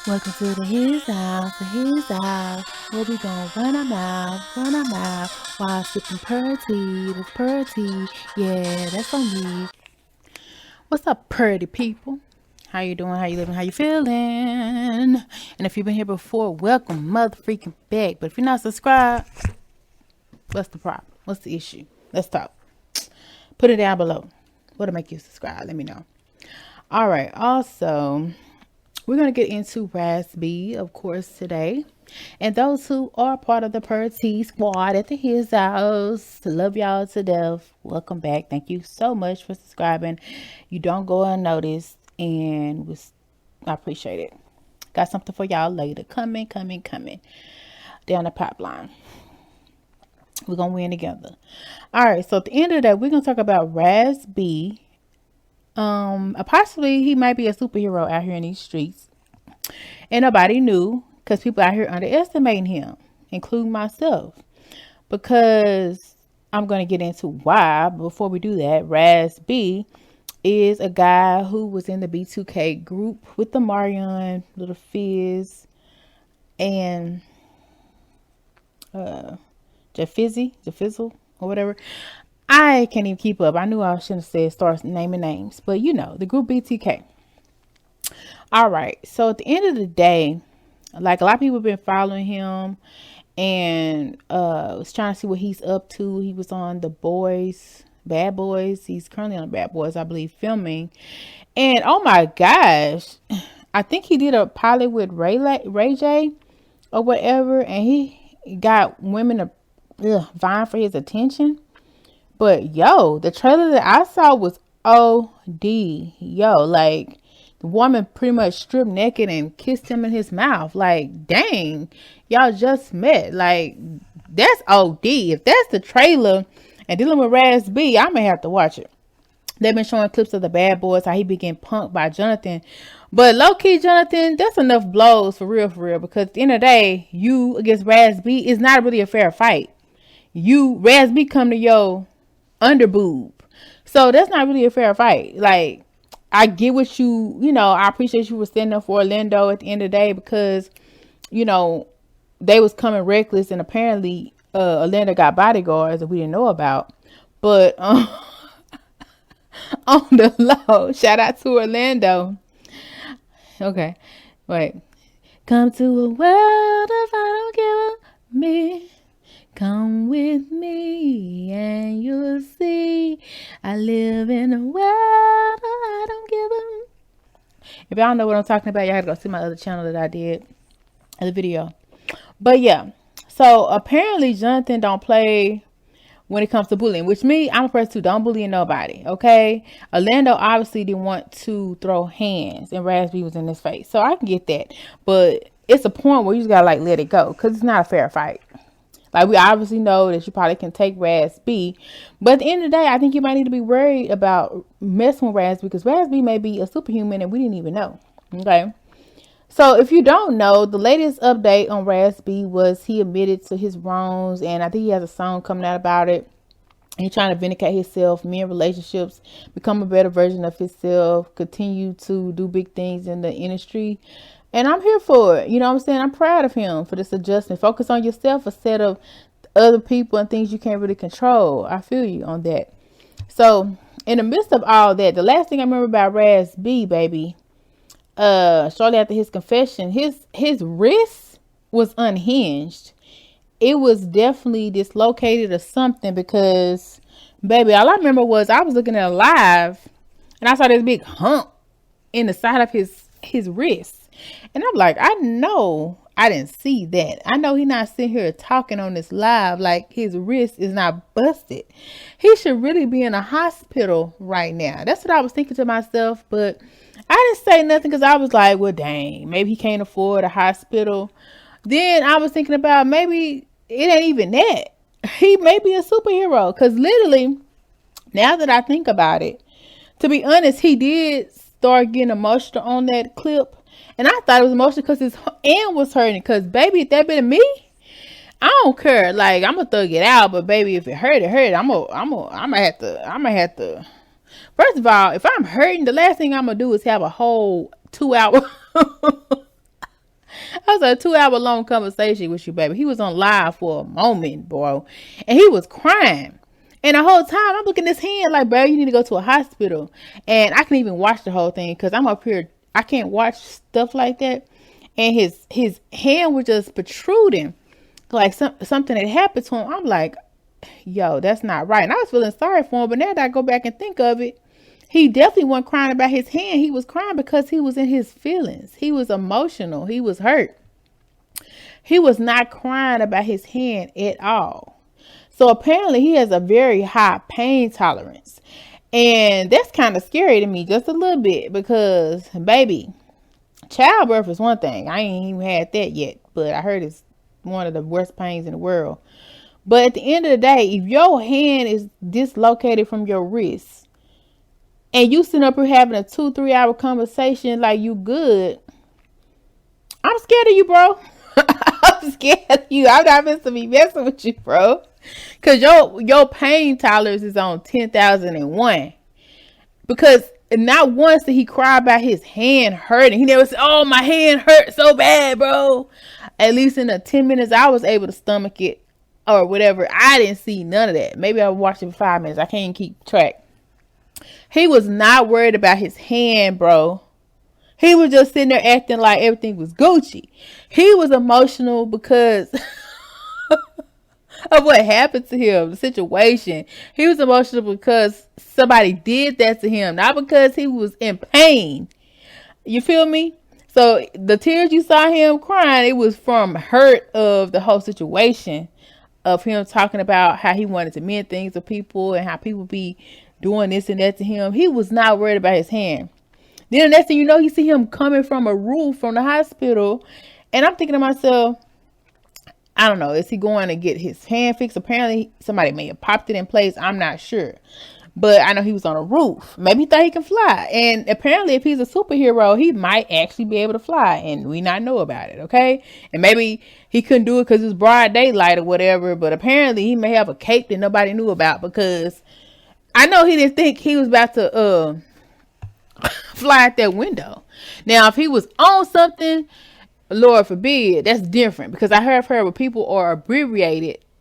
Welcome to his house, where we gon' run our mouth, while sipping purty, that's purty, yeah, that's on me. What's up, purty people? How you doing? How you living? How you feeling? And if you've been here before, welcome mother freaking back. But if you're not subscribed, what's the problem? What's the issue? Let's talk. Put it down below. What'll make you subscribe? Let me know. All right. Also, we're going to get into Raz B, of course, today. And those who are part of the Purty squad at his house, love y'all to death. Welcome back. Thank you so much for subscribing. You don't go unnoticed, and I appreciate it. Got something for y'all later. Coming down the pipeline. We're going to win together. All right. So at the end of the day, we're going to talk about Raz B. Possibly he might be a superhero out here in these streets, and nobody knew because people out here underestimating him, including myself. Because I'm going to get into why. Before we do that, Raz B is a guy who was in the B2K group with the Marion, Little Fizz, and Jafizzle or whatever. I can't even keep up. I knew I shouldn't have said start naming names, but you know, the group BTK. All right. So at the end of the day, like a lot of people have been following him and was trying to see what he's up to. He was on Bad Boys. He's currently on Bad Boys, I believe, filming. And oh my gosh, I think he did a pilot with Ray J or whatever, and he got women vying for his attention. But yo, the trailer that I saw was OD. Yo, like the woman pretty much stripped naked and kissed him in his mouth. Like, dang, y'all just met. Like, that's OD. If that's the trailer and dealing with Raz B, I may have to watch it. They've been showing clips of the Bad Boys, how he began punked by Jonathan. But low-key, Jonathan, that's enough blows for real, because at the end of the day, you against Raz B is not really a fair fight. Raz B come to your underboob. So that's not really a fair fight. Like, I get what I appreciate you for standing up for Orlando at the end of the day because, they was coming reckless and apparently Orlando got bodyguards that we didn't know about. But on the low, shout out to Orlando. Okay, wait. Come to a world if I don't give a me. Come with me and you'll see I live in a world I don't give a. If y'all know what I'm talking about, y'all gotta go see my other channel that I did the video. But yeah, so apparently Jonathan don't play when it comes to bullying, which I'm a person who don't bully nobody, okay? Orlando obviously didn't want to throw hands and Raz B was in his face. So I can get that. But it's a point where you just gotta let it go because it's not a fair fight. Like, we obviously know that you probably can take Raz B. But at the end of the day, I think you might need to be worried about messing with Raz B because Raz B may be a superhuman and we didn't even know. Okay. So if you don't know, the latest update on Raz B was he admitted to his wrongs. And I think he has a song coming out about it. He's trying to vindicate himself, mend relationships, become a better version of himself, continue to do big things in the industry. And I'm here for it. You know what I'm saying? I'm proud of him for this adjustment. Focus on yourself instead of other people and things you can't really control. I feel you on that. So in the midst of all that, the last thing I remember about Raz B, baby, shortly after his confession, his wrist was unhinged. It was definitely dislocated or something because, baby, all I remember was I was looking at a live and I saw this big hump in the side of his wrist. And I'm like, I know I didn't see that. I know he's not sitting here talking on this live like his wrist is not busted. He should really be in a hospital right now. That's what I was thinking to myself. But I didn't say nothing because I was like, well, dang, maybe he can't afford a hospital. Then I was thinking about maybe it ain't even that. He may be a superhero because literally, now that I think about it, to be honest, he did start getting emotional on that clip. And I thought it was emotional because his hand was hurting. Because, baby, if that been me, I don't care. Like, I'm gonna thug it out, but baby, if it hurt, it hurt. I'm gonna have to. First of all, if I'm hurting, the last thing I'm gonna do is have a whole 2 hour was a 2-hour long conversation with you, baby. He was on live for a moment, bro. And he was crying. And the whole time I'm looking at his hand like, bro, you need to go to a hospital. And I can even watch the whole thing because I'm up here. I can't watch stuff like that. And his hand was just protruding like something that happened to him. I'm like, yo, that's not right. And I was feeling sorry for him. But now that I go back and think of it, he definitely wasn't crying about his hand. He was crying because he was in his feelings. He was emotional. He was hurt. He was not crying about his hand at all. So apparently he has a very high pain tolerance. And that's kind of scary to me just a little bit because, baby, childbirth is one thing. I ain't even had that yet, but I heard it's one of the worst pains in the world. But at the end of the day, if your hand is dislocated from your wrist and you sitting up here having a 2-3 hour conversation like you good, I'm scared of you, bro. I'm scared of you. I'm not meant to be messing with you, bro. Because your pain tolerance is on 10,001. Because not once did he cry about his hand hurting. He never said, oh, my hand hurt so bad, bro. At least in the 10 minutes I was able to stomach it or whatever. I didn't see none of that. Maybe I watched it for 5 minutes. I can't keep track. He was not worried about his hand, bro. He was just sitting there acting like everything was Gucci. He was emotional because of what happened to him, the situation. He was emotional because somebody did that to him, not because he was in pain. You feel me? So the tears you saw him crying, it was from hurt of the whole situation, of him talking about how he wanted to mend things with people and how people be doing this and that to him. He was not worried about his hand. Then the next thing you know, you see him coming from a roof from the hospital. And I'm thinking to myself, I don't know, is he going to get his hand fixed? Apparently somebody may have popped it in place. I'm not sure. But I know he was on a roof. Maybe he thought he could fly. And apparently if he's a superhero, he might actually be able to fly. And we not know about it, okay? And maybe he couldn't do it because it was broad daylight or whatever. But apparently he may have a cape that nobody knew about, because I know he didn't think he was about to fly out that window. Now, if he was on something, Lord forbid, that's different. Because I heard where people are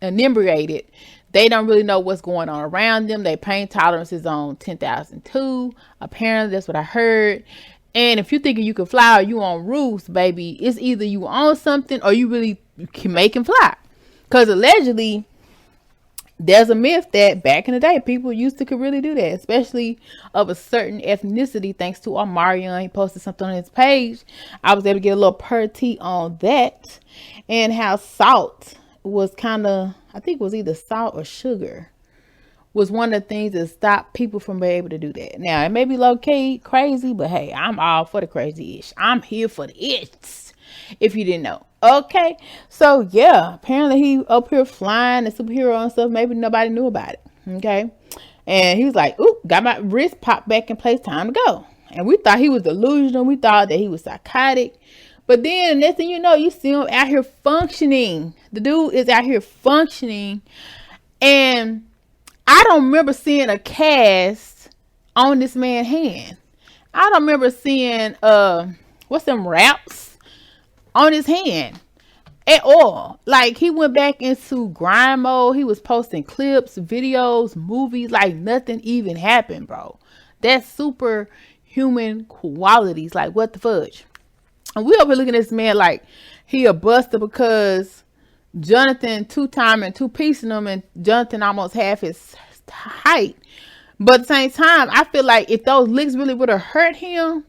inebriated, they don't really know what's going on around them. Their pain tolerance is on 10,002. Apparently, that's what I heard. And if you're thinking you can fly or you on roofs, baby, it's either you on something or you really can make him fly. Because allegedly, there's a myth that back in the day, people used to could really do that, especially of a certain ethnicity. Thanks to Omarion, he posted something on his page. I was able to get a little tea on that, and how salt was kind of, I think it was either salt or sugar, was one of the things that stopped people from being able to do that. Now, it may be low-key crazy, but hey, I'm all for the crazy-ish. I'm here for the itch, if you didn't know. Okay, so yeah, apparently he up here flying a superhero and stuff. Maybe nobody knew about it. Okay, and he was like, "Ooh, got my wrist popped back in place. Time to go." And we thought he was delusional. We thought that he was psychotic. But then the next thing you know, you see him out here functioning. The dude is out here functioning, and I don't remember seeing a cast on this man's hand. I don't remember seeing what's them wraps on his hand at all. Like, he went back into grind mode. He was posting clips, videos, movies, like nothing even happened, bro. That's superhuman qualities. Like, what the fudge? And we over looking at this man like he a buster because Jonathan two-time and two-piecing him, and Jonathan almost half his height. But at the same time, I feel like if those licks really would have hurt him,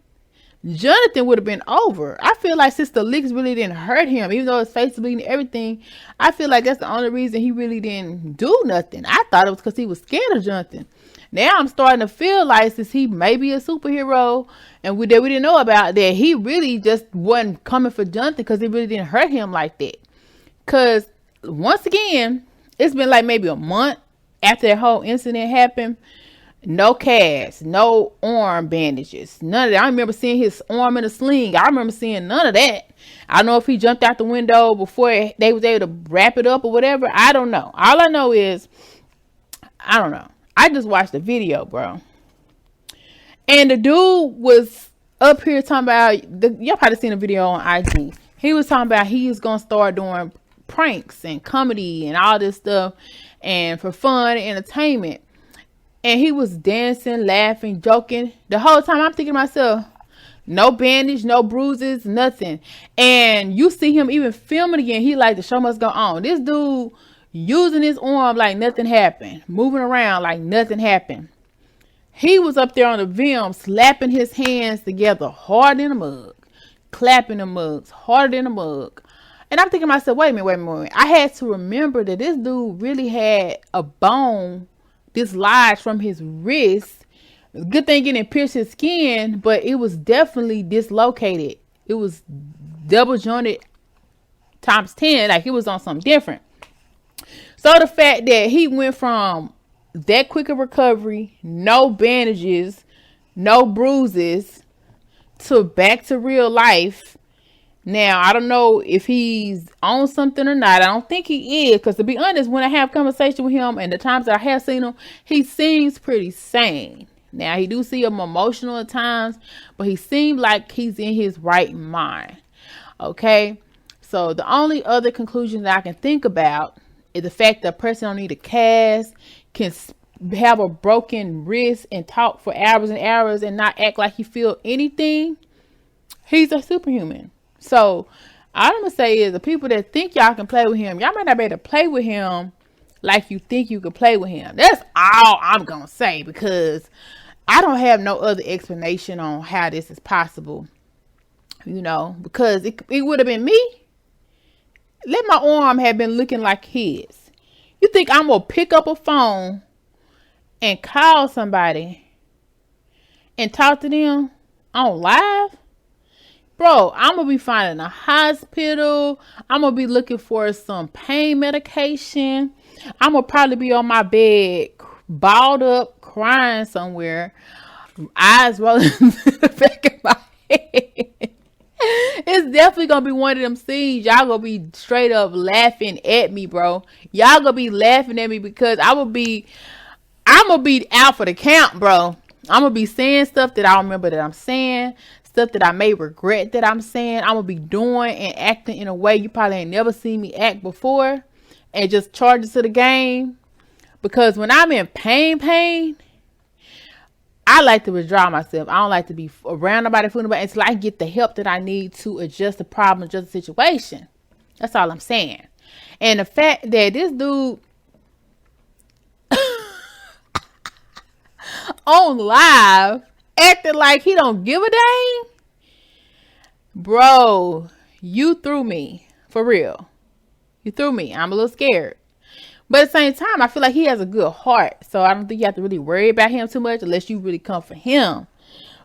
Jonathan would have been over. I feel like since the licks really didn't hurt him, even though his face was bleeding and everything, I feel like that's the only reason he really didn't do nothing. I thought it was because he was scared of Jonathan. Now I'm starting to feel like, since he may be a superhero and we didn't know about, that he really just wasn't coming for Jonathan because it really didn't hurt him like that. Because once again, it's been like maybe a month after that whole incident happened. No cast, no arm bandages, none of that. I remember seeing his arm in a sling. I remember seeing none of that. I don't know if he jumped out the window before they was able to wrap it up or whatever. I don't know. All I know is, I don't know. I just watched the video, bro. And the dude was up here talking about, y'all probably seen a video on IG. He was talking about he was gonna start doing pranks and comedy and all this stuff, and for fun and entertainment. And he was dancing, laughing, joking the whole time. I'm thinking to myself, no bandage, no bruises, nothing. And you see him even filming again. He like, the show must go on. This dude using his arm like nothing happened, moving around like nothing happened. He was up there on the film, slapping his hands together harder than a mug, clapping the mugs harder than a mug. And I'm thinking to myself, wait a minute. I had to remember that this dude really had a bone dislodged from his wrist. Good thing it didn't pierce his skin, but it was definitely dislocated. It was double jointed times 10, like it was on something different. So the fact that he went from that quick a recovery, no bandages, no bruises, to back to real life. Now, I don't know if he's on something or not. I don't think he is, because to be honest, when I have conversation with him and the times that I have seen him, he seems pretty sane. Now, he do see him emotional at times, but he seems like he's in his right mind. Okay? So, the only other conclusion that I can think about is the fact that a person don't need a cast, can have a broken wrist and talk for hours and hours and not act like he feel anything. He's a superhuman. So, all I'm going to say is the people that think y'all can play with him, y'all might not be able to play with him like you think you can play with him. That's all I'm going to say, because I don't have no other explanation on how this is possible. You know, because it would have been me. Let my arm have been looking like his. You think I'm going to pick up a phone and call somebody and talk to them on live? Bro, I'm going to be finding a hospital. I'm going to be looking for some pain medication. I'm going to probably be on my bed, balled up, crying somewhere, eyes rolling to the back of my head. It's definitely going to be one of them scenes. Y'all going to be straight up laughing at me, bro. Y'all going to be laughing at me because I'm going to be out for the count, bro. I'm going to be saying stuff that I don't remember that I'm saying. Stuff that I may regret that I'm saying. I'm going to be doing and acting in a way you probably ain't never seen me act before. And just charge it to the game. Because when I'm in pain, I like to withdraw myself. I don't like to be around nobody, fooling nobody, until I get the help that I need to adjust the problem, adjust the situation. That's all I'm saying. And the fact that this dude on live acting like he don't give a dang, bro, you threw me. For real. You threw me. I'm a little scared. But at the same time, I feel like he has a good heart. So I don't think you have to really worry about him too much unless you really come for him.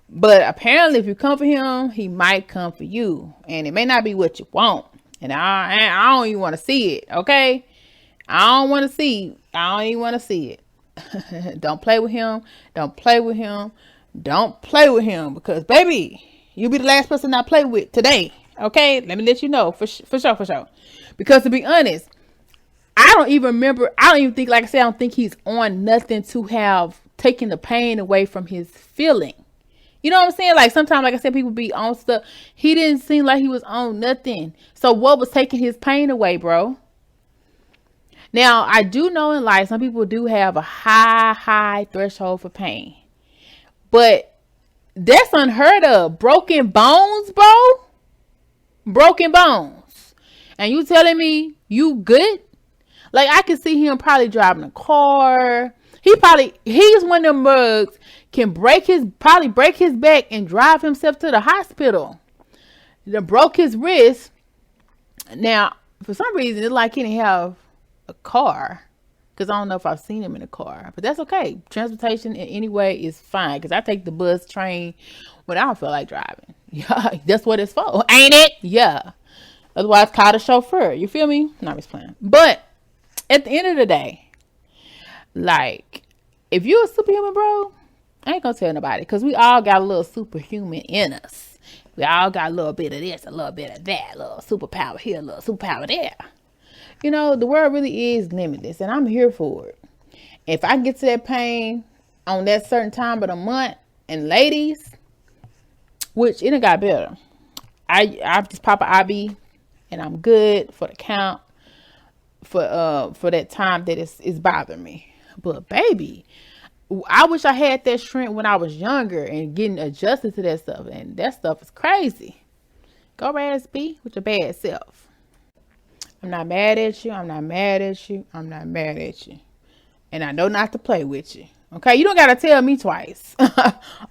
But apparently, if you come for him, he might come for you. And it may not be what you want. And I don't even want to see it. Okay? I don't want to see. I don't even want to see it. Don't play with him. Don't play with him. Don't play with him. Because, baby, you'll be the last person I play with today. Okay? Let me let you know. For sure. Because to be honest, I don't even remember. I don't even think, like I said, I don't think he's on nothing to have taken the pain away from his feeling. You know what I'm saying? Like sometimes, like I said, people be on stuff. He didn't seem like he was on nothing. So what was taking his pain away, bro? Now, I do know in life, some people do have a high threshold for pain. But that's unheard of. Broken bones, bro? Broken bones. And you telling me you good? Like, I can see him probably driving a car. He's one of them mugs can probably break his back and drive himself to the hospital. He broke his wrist. Now, for some reason, it's like he didn't have a car. Because I don't know if I've seen him in a car. But that's okay. Transportation in any way is fine. Because I take the bus, train, when I don't feel like driving. Yeah, that's what it's for. Ain't it? Yeah. Otherwise, call the chauffeur. You feel me? Not just playing. But at the end of the day, like, if you're a superhuman, bro, I ain't gonna tell nobody, because we all got a little superhuman in us. We all got a little bit of this, a little bit of that, a little superpower here, a little superpower there. You know, the world really is limitless, and I'm here for it. If I get to that pain on that certain time of the month, and ladies, which it done got better. I just pop an IV and I'm good for the count for that time that it's bothering me. But baby, I wish I had that strength when I was younger and getting adjusted to that stuff, and that stuff is crazy. Go Raz B with your bad self. I'm not mad at you. I'm not mad at you. I'm not mad at you. And I know not to play with you. Okay? You don't got to tell me twice.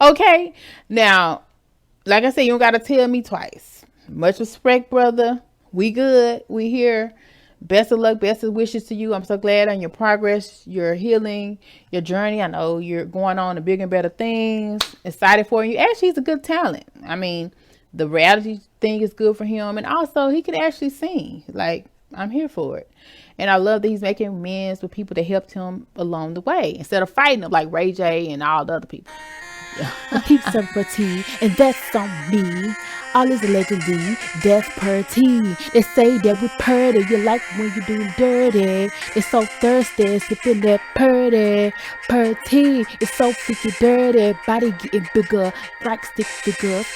Okay? Now, like I said, you don't got to tell me twice. Much respect, brother. We good. We here. Best of luck. Best of wishes to you. I'm so glad on your progress, your healing, your journey. I know you're going on to bigger and better things. Excited for you. Actually, he's a good talent. I mean, the reality thing is good for him. And also, he can actually sing. Like, I'm here for it. And I love that he's making amends with people that helped him along the way instead of fighting them like Ray J and all the other people. The peeps of tea, and that's on me. All is allegedly death per tea. They say that we purdy, you like when you do dirty. It's so thirsty, sipping that purdy. Per tea, it's so freaky dirty. Body getting bigger, like stick figures.